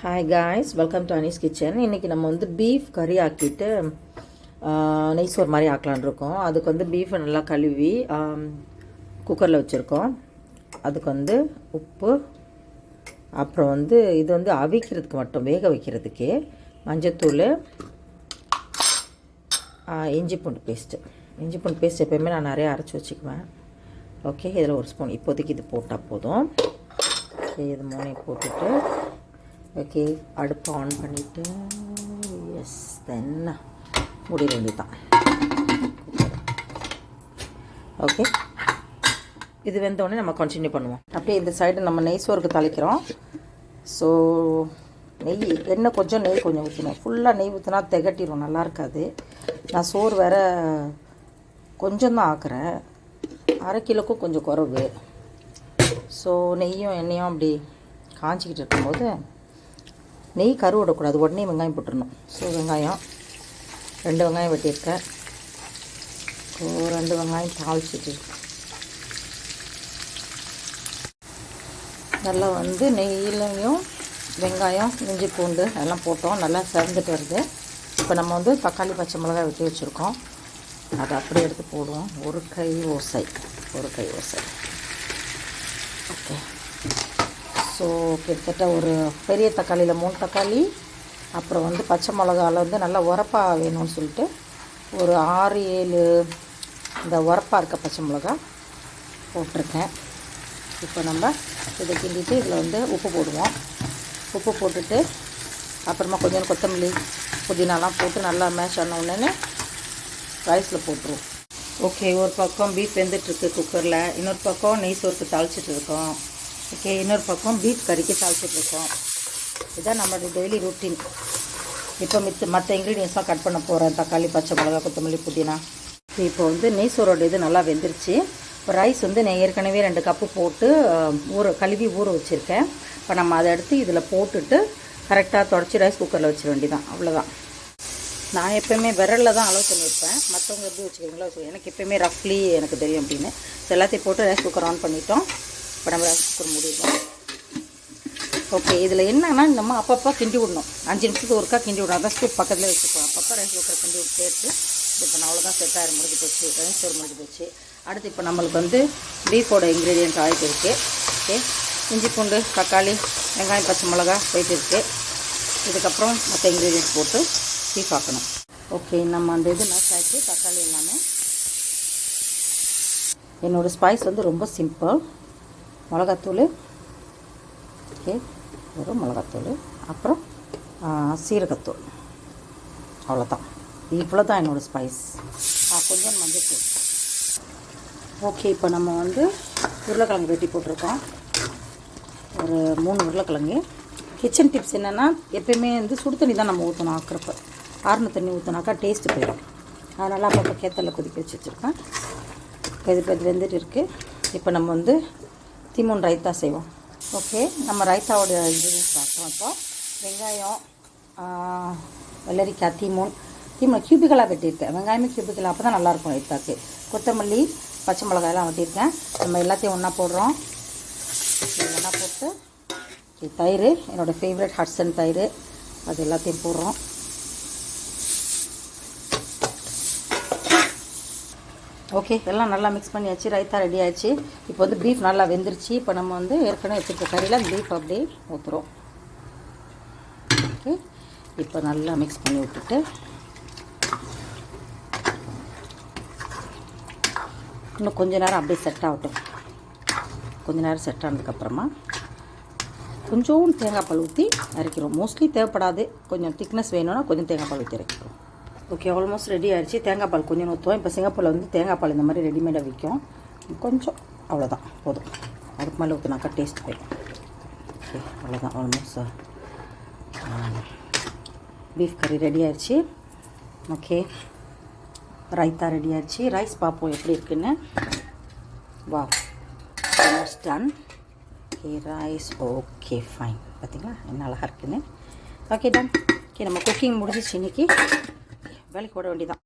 Hi guys, welcome to Anees kitchen. இன்றைக்கி நம்ம வந்து பீஃப் கறி ஆக்கிட்டு நெய் சோறு மாதிரி ஆக்கலான் இருக்கோம். அதுக்கு வந்து பீஃபை நல்லா கழுவி குக்கரில் வச்சுருக்கோம். அதுக்கு வந்து உப்பு, அப்புறம் வந்து இது வந்து அவிக்கிறதுக்கு மட்டும், வேக வைக்கிறதுக்கு மஞ்சத்தூள், இஞ்சி பூண்டு பேஸ்ட் எப்போயுமே நான் நிறையா அரைச்சி வச்சுக்குவேன். ஓகே, இதில் ஒரு ஸ்பூன் இப்போதைக்கு இது போட்டால் போதும். இது மூணையும் போட்டுட்டு ஓகே, அடுப்பை ஆன் பண்ணிவிட்டு எஸ் தென் முடிய வேண்டியதான். ஓகே, இது வெந்தோடனே நம்ம கண்டினியூ பண்ணுவோம். அப்படியே இந்த சைடு நம்ம நெய் சோறுக்கு தாளிக்கிறோம். ஸோ எண்ணெய் கொஞ்சம் நெய் கொஞ்சம் ஊற்றணும். ஃபுல்லாக நெய் ஊற்றினா திகட்டிடும், நல்லா இருக்காது. நான் சோறு வேறு கொஞ்சம் தான் ஆக்குறேன், அரை கிலோக்கும் கொஞ்சம் குறைவு. ஸோ நெய்யும் எண்ணெயும் அப்படி காஞ்சிக்கிட்டு இருக்கும்போது நெய் கருவிடக்கூடாது, உடனே வெங்காயம் போட்டுடணும். ஸோ வெங்காயம் 2 வெங்காயம் வெட்டியிருக்கேன். 2 வெங்காயம் தாளிச்சிட்டு நல்லா வந்து நெய்யிலையும் வெங்காயம், இஞ்சி பூண்டு எல்லாம் போட்டோம். நல்லா செவந்துட்டு வருது. இப்போ நம்ம வந்து தக்காளி, பச்சை மிளகாய் வெட்டி வச்சுருக்கோம். அதை அப்படியே எடுத்து போடுவோம். ஒரு கை ஓசை. ஓகே, ஸோ கிட்டத்தட்ட ஒரு பெரிய தக்காளியில் 3 தக்காளி, அப்புறம் வந்து பச்சை மிளகாவில் வந்து நல்லா உரப்பாக வேணும்னு சொல்லிட்டு ஒரு 6-7 இந்த உரப்பாக இருக்க பச்சை மிளகா போட்டிருக்கேன். இப்போ நம்ம இதை கிண்டிட்டு இதில் வந்து உப்பு போடுவோம். உப்பு போட்டுட்டு அப்புறமா கொஞ்சம் கொத்தமல்லி, புதினாலாம் போட்டு நல்லா மேஷ் ஆன உடனே ரைஸில் போட்டுருவோம். ஓகே, ஒரு பக்கம் பீஃப் வெந்துட்டுருக்கு குக்கரில், இன்னொரு பக்கம் நெய் சோறுக்கு தாளிச்சிட்டு இருக்கோம். ஓகே, இன்னொரு பக்கம் பீஃப் கறிக்கு தாளிச்சிட்ருக்கோம். இதுதான் நம்மளோட டெய்லி ரூட்டீன். இப்போ மற்ற இன்க்ரீடியன்ஸ்லாம் கட் பண்ண போகிறேன். தக்காளி, பச்சை மிளகா, கொத்தமல்லி, புதினா. இப்போ வந்து நெய் சோறோட இது நல்லா வெந்துருச்சு. இப்போ ரைஸ் வந்து நான் ஏற்கனவே 2 கப்பு போட்டு கழுவி ஊற வச்சுருக்கேன். இப்போ நம்ம அதை எடுத்து இதில் போட்டுட்டு கரெக்டாக தொடச்சி ரைஸ் குக்கரில் வச்சிட வேண்டியதான், அவ்வளோதான். நான் எப்போயுமே விரலில் தான் அளவு பண்ணியிருப்பேன், மற்றவங்க எப்படி வச்சுக்கிறீங்களோ எனக்கு எப்போயுமே ரஃப்லி எனக்கு தெரியும் அப்படின்னு. ஸோ எல்லாத்தையும் போட்டு ரைஸ் குக்கர் ஆன் பண்ணிட்டோம். இப்போ நம்ம ரைஸ் குக்கர் முடிவோம். ஓகே, இதில் என்னன்னா நம்ம அப்பப்போ கிண்டி விடணும். 5 நிமிஷத்துக்கு ஒருக்கா கிண்டி விடணும். அதான் ஸ்டூப் பக்கத்தில் வச்சுக்குவோம். அப்பப்போ ரைஸ் குக்கர் கிண்டி விட்டு எடுத்து இப்போ நான் அவ்வளோதான் செட் ஆகிடும், முடிஞ்சு போச்சு. ரைஸ் சோறு முடிஞ்சு போச்சு. அடுத்து இப்போ நம்மளுக்கு வந்து பீஃபோட இன்க்ரீடியன்ட் ஆகிட்டு இருக்குது. ஓகே, இஞ்சி பூண்டு, தக்காளி, வெங்காயம், பச்சை மிளகா போயிட்டு இருக்குது. இதுக்கப்புறம் மற்ற இன்க்ரீடியன்ட் போட்டு பீஃப் ஆக்கணும். ஓகே, நம்ம அந்த இது மேட்ச் ஆகிட்டு தக்காளி எல்லாமே. என்னோடய ஸ்பைஸ் வந்து ரொம்ப சிம்பிள். மிளகாத்தூள், ஓகே, ஒரு மிளகாத்தூள், அப்புறம் சீரகத்தூள், அவ்வளோதான். இவ்வளோ தான் என்னோடய ஸ்பைஸ். கொஞ்சம் மஞ்சத்தூள். ஓகே, இப்போ நம்ம வந்து உருளைக்கிழங்கு வெட்டி போட்டிருக்கோம். ஒரு 3 உருளைக்கிழங்கு. கிச்சன் டிப்ஸ் என்னென்னா, எப்போயுமே வந்து சுடு தண்ணி தான் நம்ம ஊற்றணும். ஆக்கிறப்ப ஆறுன தண்ணி ஊற்றினாக்கா டேஸ்ட்டு போயிடும். அதனால் அப்பப்போ கேத்தலில் கொதிக்க வச்சு வச்சுருக்கேன். இப்போ இது வெந்துட்டு இருக்குது. இப்போ நம்ம வந்து தீமூன் ரைத்தா செய்வோம். ஓகே, நம்ம ரைத்தாவோட இன்க்ரீடியன்ஸ் பார்க்குறோம். இப்போ வெங்காயம், வெள்ளரிக்காய், தீமூன் கியூபிக்கலாக வெட்டியிருக்கேன். வெங்காயமே கியூபிக்கலாக, அப்போ தான் நல்லாயிருக்கும் ரைத்தாக்கு. கொத்தமல்லி, பச்சை மிளகாயெல்லாம் வெட்டியிருக்கேன். நம்ம எல்லாத்தையும் ஒன்றா போடுறோம். ஒன்றா போட்டு தயிர், என்னோடய ஃபேவரட் ஹட்சன் தயிர், அது எல்லாத்தையும் போடுறோம். ஓகே, எல்லாம் நல்லா மிக்ஸ் பண்ணியாச்சு. ரைத்தா ரெடி ஆகிடுச்சு. இப்போ வந்து பீஃப் நல்லா வெந்துருச்சு. இப்போ நம்ம வந்து ஏற்கனவே வச்சுருக்க கறியில் அந்த பீஃப் அப்படியே ஊற்றுறோம். ஓகே, இப்போ நல்லா மிக்ஸ் பண்ணி விட்டுட்டு இன்னும் கொஞ்சம் நேரம் அப்படியே செட் ஆகட்டும். கொஞ்சம் நேரம் செட் ஆனதுக்கப்புறமா கொஞ்சோண்டு தேங்காய் பால் ஊற்றி இறக்கிறோம். மோஸ்ட்லி தேவைப்படாது, கொஞ்சம் திக்னஸ் வேணும்னா கொஞ்சம் தேங்காய் பால் ஊற்றி இறக்கிறோம். ஓகே, ஆல்மோஸ்ட் ரெடி ஆகிடுச்சு. தேங்காய் பால் கொஞ்சம் ஊற்றுவோம். இப்போ சிங்கப்பூரில் வந்து தேங்காய் பால் இந்த மாதிரி ரெடிமேடாக விற்கும். கொஞ்சம், அவ்வளோதான், போதும். அதுக்கு மேலே ஊற்றினாக்கா டேஸ்ட் போயிடும். ஓகே, அவ்வளோதான். ஆல்மோஸ்ட் பீஃப் கறி ரெடி ஆகிடுச்சு. ஓகே, ரைத்தா ரெடி ஆகிடுச்சு. ரைஸ் பார்ப்போம் எப்படி இருக்குன்னு. வா, almost done. Okay, rice okay fine. பார்த்திங்களா என்ன அழகாக இருக்குன்னு. Okay, done. ஓகே, நம்ம குக்கிங் முடிஞ்சிச்சு. இன்றைக்கி வேலைக்கு போட வேண்டியதான்.